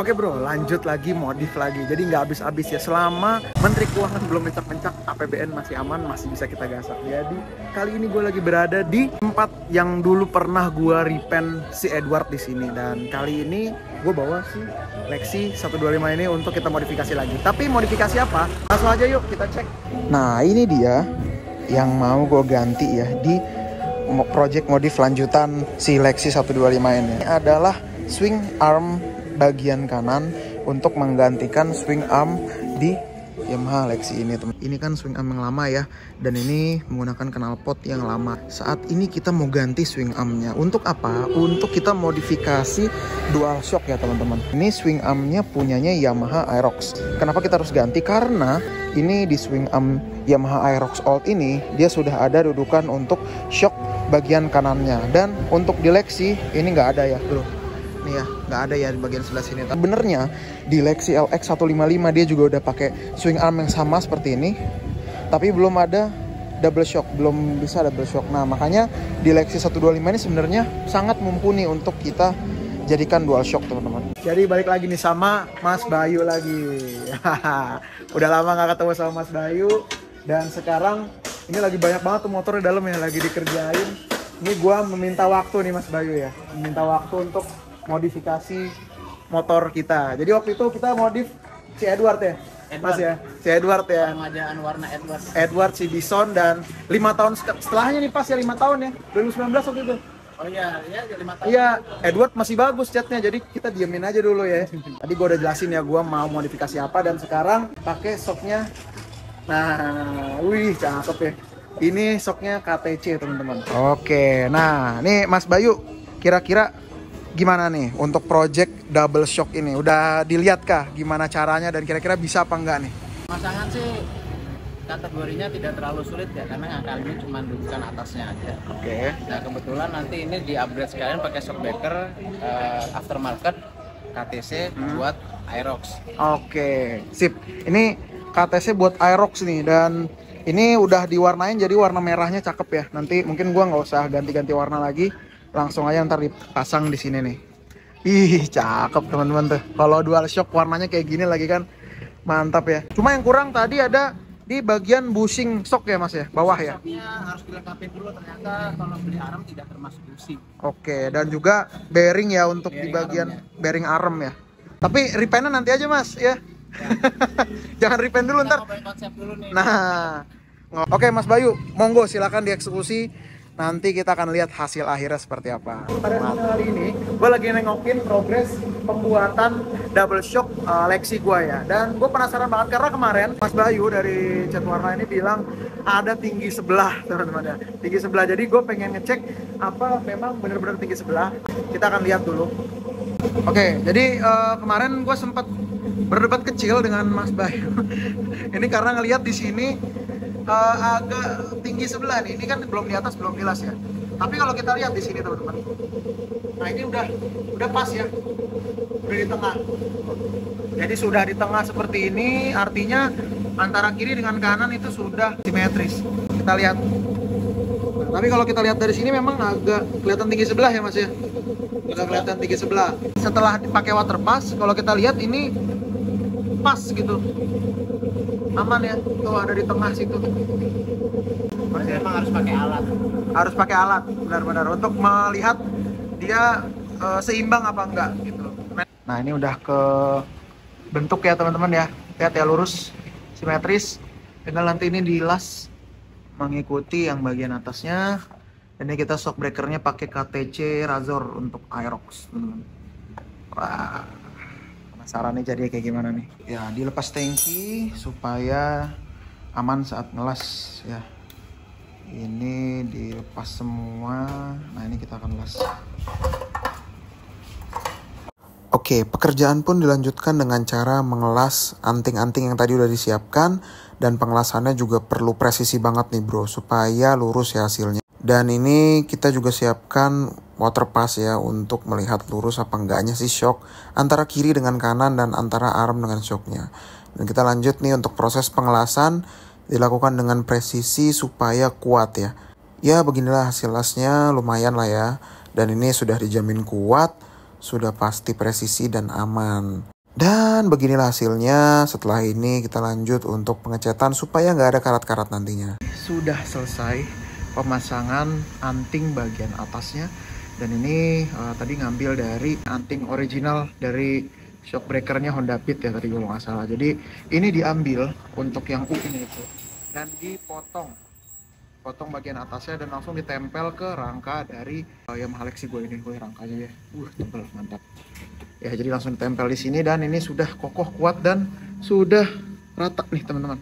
Oke bro, lanjut lagi, modif lagi. Jadi nggak habis-habis ya. Selama Menteri Keuangan belum mencak-mencak, APBN masih aman, masih bisa kita gasak. Jadi kali ini gue lagi berada di tempat yang dulu pernah gue repaint si Edward di sini. Dan kali ini gue bawa si Lexi 125 ini untuk kita modifikasi lagi. Tapi modifikasi apa? Langsung aja yuk kita cek. Nah ini dia yang mau gue ganti ya di project modif lanjutan si Lexi 125 ini. Ini adalah swing arm bagian kanan untuk menggantikan swing arm di Yamaha Lexi ini, teman. Ini kan swing arm yang lama ya, dan ini menggunakan knalpot yang lama. Saat ini kita mau ganti swing armnya. Untuk apa? Untuk kita modifikasi dual shock ya teman-teman. Ini swing armnya punyanya Yamaha Aerox. Kenapa kita harus ganti? Karena ini di swing arm Yamaha Aerox Old ini dia sudah ada dudukan untuk shock bagian kanannya, dan untuk di Lexi ini nggak ada ya bro. Nih ya, nggak ada ya di bagian sebelah sini. Benernya di Lexi LX 155 dia juga udah pakai swing arm yang sama seperti ini, tapi belum ada double shock, belum bisa double shock. Nah makanya di Lexi 125 ini sebenarnya sangat mumpuni untuk kita jadikan dual shock teman-teman. Jadi balik lagi nih sama Mas Bayu lagi. Udah lama nggak ketemu sama Mas Bayu, dan sekarang ini lagi banyak banget tuh motor di dalam ya, lagi dikerjain. Ini gua meminta waktu nih Mas Bayu ya, meminta waktu untuk modifikasi motor kita. Jadi waktu itu kita modif si Edward ya, Mas ya, si Edward ya. Peremajaan warna Edward. Edward si Bison, dan 5 tahun setelahnya nih pas ya, 5 tahun ya, 2019 waktu itu. Oh iya, ya 5 tahun. Iya, Edward masih bagus catnya, jadi kita diemin aja dulu ya. Tadi gue udah jelasin ya gue mau modifikasi apa, dan sekarang pakai shocknya. Nah, wih cakep ya. Ini shocknya KTC teman-teman. Oke, nah nih Mas Bayu, kira-kira gimana nih untuk project double shock ini? Udah dilihat kah gimana caranya, dan kira-kira bisa apa enggak nih? Pemasangan sih kategorinya tidak terlalu sulit ya, karena kali ini cuma dudukan atasnya aja. Oke. Nah kebetulan nanti ini di upgrade sekalian pakai shockbreaker aftermarket KTC buat Aerox. Oke, sip. Ini KTC buat Aerox nih, dan ini udah diwarnain jadi warna merahnya cakep ya. Nanti mungkin gua nggak usah ganti-ganti warna lagi, langsung aja ntar dipasang di sini nih. Ih cakep teman-teman tuh. Kalau dual shock warnanya kayak gini lagi kan mantap ya. Cuma yang kurang tadi ada di bagian bushing shock ya Mas ya, bawah ya. Shocknya harus dilengkapi dulu, ternyata kalau beli arm tidak termasuk bushing. Oke, dan juga bearing ya untuk di Bearing bagian armnya. bearing arm ya. Tapi repaintnya nanti aja Mas ya. Jangan repaint dulu ntar. Konsep dulu nih. Nah, oke Mas Bayu, monggo silakan dieksekusi. Nanti kita akan lihat hasil akhirnya seperti apa. Pada kali ini, gue lagi nengokin progres pembuatan double shock Lexi gue ya. Dan gue penasaran banget karena kemarin Mas Bayu dari Cat Warna ini bilang ada tinggi sebelah teman-teman ya. Tinggi sebelah, jadi gue pengen ngecek apa memang bener-bener tinggi sebelah. Kita akan lihat dulu. Oke, jadi kemarin gue sempat berdebat kecil dengan Mas Bayu. Ini karena ngelihat di sini agak tinggi sebelah nih. Ini kan belum di atas, belum jelas ya. Tapi kalau kita lihat di sini teman-teman, nah ini udah pas ya, udah di tengah. Jadi sudah di tengah seperti ini, artinya antara kiri dengan kanan itu sudah simetris. Kita lihat. Nah, tapi kalau kita lihat dari sini memang agak kelihatan tinggi sebelah ya Mas ya. Agak kelihatan tinggi sebelah. Setelah dipakai water pass, kalau kita lihat ini pas gitu, aman ya, tuh ada di tengah situ. Berarti emang harus pakai alat. Harus pakai alat, benar-benar untuk melihat dia seimbang apa enggak gitu. Nah ini udah ke bentuk ya teman-teman ya, lihat ya, lurus, simetris. Tinggal nanti ini dilas mengikuti yang bagian atasnya. Dan ini kita shock breakernya pakai KTC Razor untuk Aerox teman-teman. Wah, penasaran nih jadinya kayak gimana nih. Ya dilepas tangki supaya aman saat ngelas ya. Ini dilepas semua. Nah ini kita akan las. Oke, pekerjaan pun dilanjutkan dengan cara mengelas anting-anting yang tadi udah disiapkan. Dan pengelasannya juga perlu presisi banget nih bro, supaya lurus ya hasilnya. Dan ini kita juga siapkan water pass ya, untuk melihat lurus apa enggaknya sih shock antara kiri dengan kanan dan antara arm dengan shocknya. Dan kita lanjut nih untuk proses pengelasan, dilakukan dengan presisi supaya kuat ya. Ya beginilah hasil lasnya, lumayan lah ya. Dan ini sudah dijamin kuat, sudah pasti presisi dan aman. Dan beginilah hasilnya. Setelah ini kita lanjut untuk pengecetan supaya nggak ada karat-karat nantinya. Sudah selesai pemasangan anting bagian atasnya. Dan ini tadi ngambil dari anting original dari shock breakernya Honda Beat ya tadi kalau nggak salah. Jadi ini diambil untuk yang U ini itu dan dipotong bagian atasnya dan langsung ditempel ke rangka dari Yamaha Lexi gue ini. Gue rangkanya ya, tebel mantap. Ya jadi langsung ditempel di sini dan ini sudah kokoh kuat dan sudah rata nih teman-teman.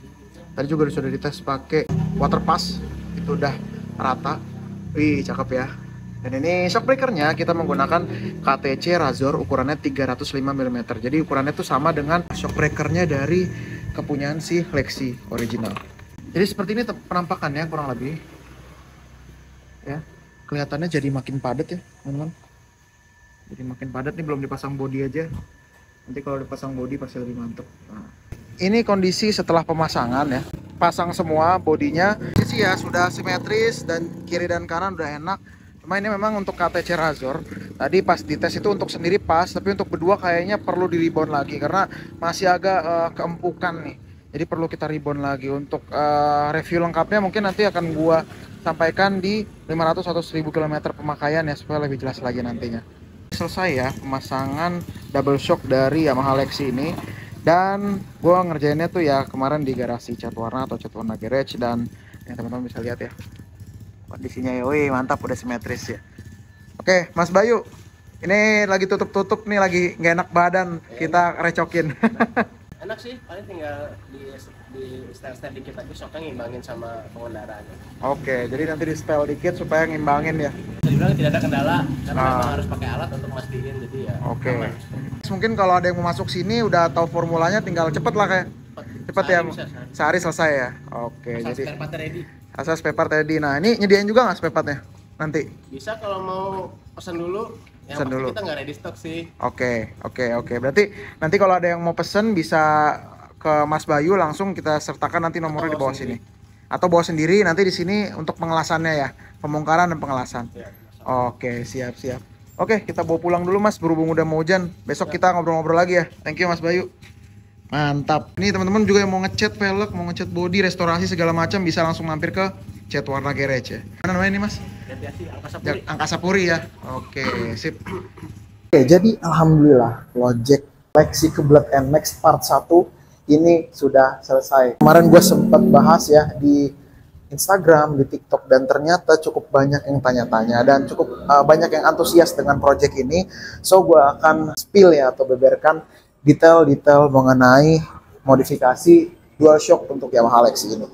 Tadi juga sudah dites pakai water pass, itu udah rata. Wih cakep ya. Dan ini shock breakernya kita menggunakan KTC Razor ukurannya 305 mm. Jadi ukurannya itu sama dengan shock breakernya dari kepunyaan si Lexi original. Jadi seperti ini penampakannya kurang lebih. Ya, kelihatannya jadi makin padat ya, teman-teman. Jadi makin padat nih, belum dipasang bodi aja. Nanti kalau dipasang bodi pasti lebih mantep. Nah, ini kondisi setelah pemasangan ya. Pasang semua bodinya. Sisi ya sudah simetris dan kiri dan kanan udah enak. Cuma ini memang untuk KTC Razor. Tadi pas dites itu untuk sendiri pas, tapi untuk berdua kayaknya perlu di rebound lagi karena masih agak keempukan nih. Jadi perlu kita rebound lagi. Untuk review lengkapnya mungkin nanti akan gua sampaikan di 500 atau 1000 km pemakaian ya supaya lebih jelas lagi nantinya. Selesai ya pemasangan double shock dari Yamaha Lexi ini. Dan gua ngerjainnya tuh ya kemarin di garasi cat warna atau cat warna garage. Dan ya teman-teman bisa lihat ya kondisinya ya, wih mantap udah simetris ya. Oke Mas Bayu, ini lagi tutup-tutup nih, lagi nggak enak badan, kita recokin. Enak sih, paling tinggal di style dikit aja shocknya ngimbangin sama pengendaraannya. Oke, jadi nanti di style dikit supaya ngimbangin ya. Bisa dibilang tidak ada kendala karena memang harus pakai alat untuk mastiin, jadi ya oke. aman. Mungkin kalau ada yang mau masuk sini udah tahu formulanya, tinggal cepet lah kayak cepet ya, sehari selesai ya. Oke, asal jadi spare part ready. asal spare part ready. Nah ini nyediain juga nggak spare partnya nanti? Bisa kalau mau pesan dulu. Yang Pesan pasti dulu. kita nggak ready stock sih. Oke. Berarti nanti kalau ada yang mau pesen bisa ke Mas Bayu langsung kita sertakan nanti nomornya di bawah sini. Atau bawa sendiri nanti di sini untuk pengelasannya ya, pembongkaran dan pengelasan. Ya, Oke, siap. Oke, kita bawa pulang dulu Mas, berhubung udah mau hujan. Besok kita ngobrol-ngobrol lagi ya. Thank you Mas Bayu. Mantap. Ini teman-teman juga yang mau ngecat velg, mau ngecat body, restorasi segala macam bisa langsung mampir ke Cat Warna Garage ya. Mana namanya ini Mas? Angkasa Puri ya. Oke, sip. Oke, jadi alhamdulillah project Lexi Keblet NMAX part 1 ini sudah selesai. Kemarin gue sempat bahas ya di Instagram, di TikTok, dan ternyata cukup banyak yang tanya-tanya dan cukup banyak yang antusias dengan project ini. So gue akan spill ya atau beberkan detail-detail mengenai modifikasi DualShock untuk Yamaha Lexi ini.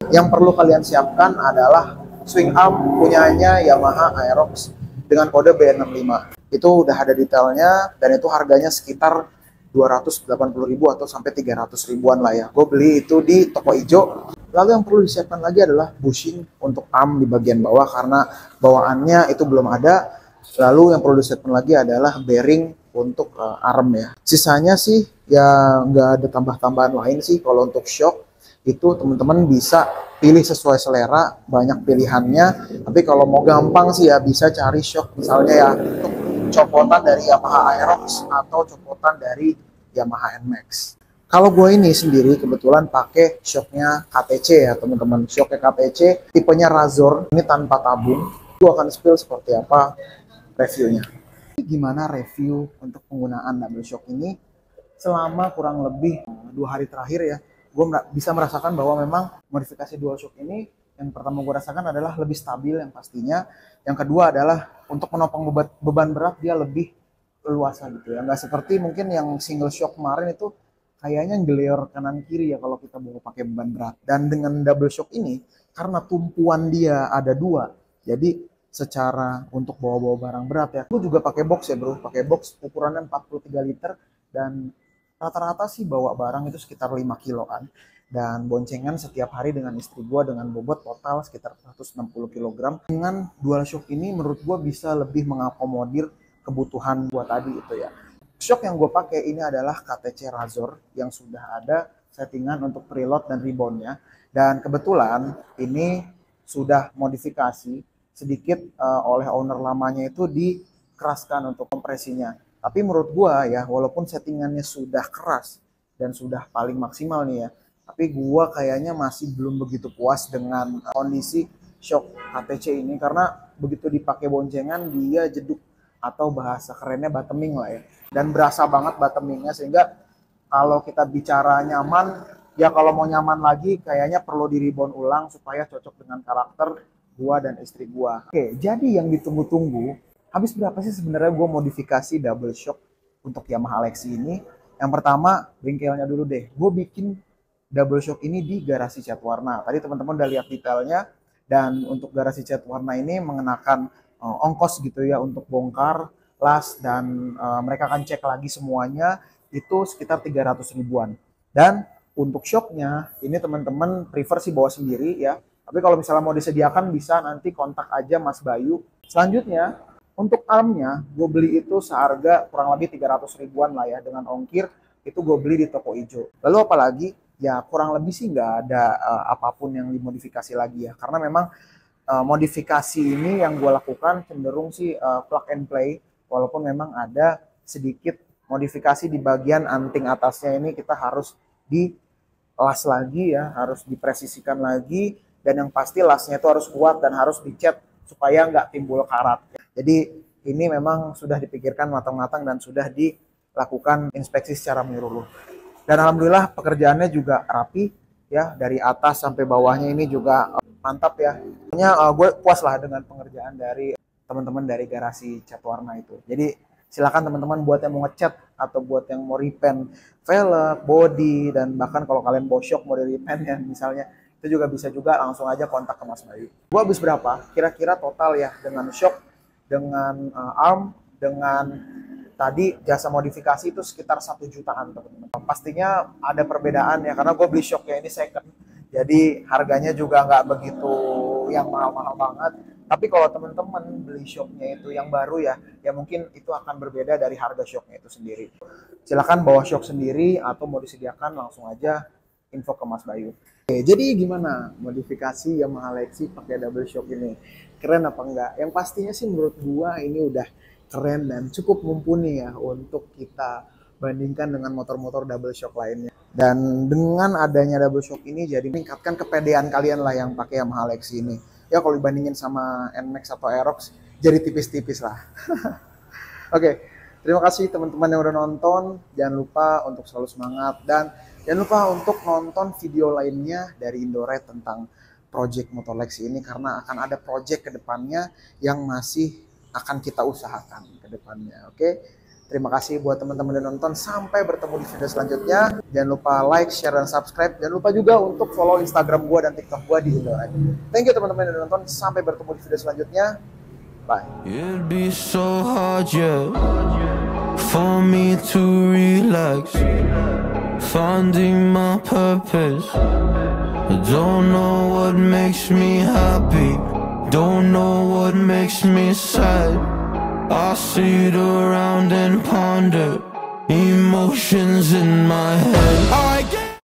Yang perlu kalian siapkan adalah swing arm punyanya Yamaha Aerox dengan kode B65. Itu udah ada detailnya dan itu harganya sekitar 280.000 atau sampai 300 ribuan lah ya. Gue beli itu di toko hijau. Lalu yang perlu disiapkan lagi adalah bushing untuk arm di bagian bawah karena bawaannya itu belum ada. Lalu yang perlu disiapkan lagi adalah bearing untuk arm ya. Sisanya sih ya nggak ada tambah-tambahan lain sih. Kalau untuk shock itu teman-teman bisa pilih sesuai selera, banyak pilihannya. Tapi kalau mau gampang sih ya bisa cari shock misalnya ya untuk copotan dari Yamaha Aerox atau copotan dari Yamaha NMAX. Kalau gue ini sendiri kebetulan pakai shocknya KTC ya teman-teman. Shocknya KTC tipenya Razor, ini tanpa tabung. Gue akan spill seperti apa reviewnya. Gimana review untuk penggunaan double shock ini selama kurang lebih 2 hari terakhir ya. Gue bisa merasakan bahwa memang modifikasi DualShock ini yang pertama gue rasakan adalah lebih stabil yang pastinya. Yang kedua adalah untuk menopang beban berat dia lebih leluasa gitu ya. Nggak seperti mungkin yang single shock kemarin itu kayaknya gelior kanan kiri ya kalau kita mau pakai beban berat. Dan dengan double shock ini karena tumpuan dia ada 2, jadi secara untuk bawa-bawa barang berat ya. Gue juga pakai box ya bro, pakai box ukurannya 43 liter dan rata-rata sih bawa barang itu sekitar 5 kiloan. Dan boncengan setiap hari dengan istri gue dengan bobot total sekitar 160 kg. Dengan DualShock ini menurut gue bisa lebih mengakomodir kebutuhan gue tadi itu ya. Shock yang gue pakai ini adalah KTC Razor yang sudah ada settingan untuk preload dan reboundnya. Dan kebetulan ini sudah modifikasi sedikit oleh owner lamanya itu dikeraskan untuk kompresinya. Tapi menurut gua ya, walaupun settingannya sudah keras dan sudah paling maksimal nih ya, tapi gua kayaknya masih belum begitu puas dengan kondisi shock HTC ini, karena begitu dipakai boncengan dia jeduk, atau bahasa kerennya bottoming lah ya. Dan berasa banget bottomingnya, sehingga kalau kita bicara nyaman, ya kalau mau nyaman lagi kayaknya perlu di rebound ulang supaya cocok dengan karakter gua dan istri gua. Oke, jadi yang ditunggu-tunggu, habis berapa sih sebenarnya gua modifikasi double shock untuk Yamaha Lexi ini? Yang pertama, bengkelnya dulu deh. Gue bikin double shock ini di garasi cat warna. Tadi teman-teman udah lihat detailnya, dan untuk garasi cat warna ini mengenakan ongkos gitu ya untuk bongkar, las, dan mereka akan cek lagi semuanya itu sekitar 300 ribuan. Dan untuk shocknya ini teman-teman prefer sih bawa sendiri ya, tapi kalau misalnya mau disediakan bisa nanti kontak aja Mas Bayu. Selanjutnya untuk armnya gue beli itu seharga kurang lebih 300 ribuan lah ya, dengan ongkir itu gue beli di toko hijau. Lalu apalagi ya, kurang lebih sih nggak ada apapun yang dimodifikasi lagi ya, karena memang modifikasi ini yang gue lakukan cenderung sih plug and play, walaupun memang ada sedikit modifikasi di bagian anting atasnya ini kita harus dilas lagi ya, harus dipresisikan lagi, dan yang pasti lasnya itu harus kuat dan harus dicat supaya nggak timbul karat. Jadi ini memang sudah dipikirkan matang-matang dan sudah dilakukan inspeksi secara menyeluruh. Dan alhamdulillah pekerjaannya juga rapi ya, dari atas sampai bawahnya ini juga mantap ya. Pokoknya gue puas lah dengan pengerjaan dari teman-teman dari garasi cat warna itu. Jadi silakan teman-teman buat yang mau ngecat atau buat yang mau repaint velg, body, dan bahkan kalau kalian bawa shock mau di repaint ya misalnya, itu juga bisa juga, langsung aja kontak ke Mas Bayu. Gue habis berapa? Kira-kira total ya dengan shock, dengan arm, dengan tadi jasa modifikasi itu sekitar 1 jutaan teman-teman. Pastinya ada perbedaan ya, karena gue beli shocknya ini second, jadi harganya juga nggak begitu yang mahal-mahal banget. Tapi kalau teman-teman beli shocknya itu yang baru ya, ya mungkin itu akan berbeda dari harga shocknya itu sendiri. Silakan bawa shock sendiri atau mau disediakan langsung aja info ke Mas Bayu. Oke, jadi gimana modifikasi Yamaha Lexi pakai double shock ini? Keren apa enggak? Yang pastinya sih menurut gua ini udah keren dan cukup mumpuni ya untuk kita bandingkan dengan motor-motor double shock lainnya. Dan dengan adanya double shock ini jadi meningkatkan kepedean kalian lah yang pakai Yamaha Lexi ini. Ya kalau dibandingin sama NMAX atau Aerox jadi tipis-tipis lah. Oke, terima kasih teman-teman yang udah nonton. Jangan lupa untuk selalu semangat, dan jangan lupa untuk nonton video lainnya dari Indoret tentang project motor Lexi ini, karena akan ada project ke depannya yang masih akan kita usahakan ke depannya. Oke, terima kasih buat teman-teman yang nonton. Sampai bertemu di video selanjutnya. Jangan lupa like, share, dan subscribe. Jangan lupa juga untuk follow Instagram gue dan TikTok gue di Indoret. Thank you teman-teman yang nonton. Sampai bertemu di video selanjutnya. Bye. It'd be so hard, yeah, for me to relax, finding my purpose. I don't know what makes me happy, don't know what makes me sad. I sit around and ponder emotions in my head.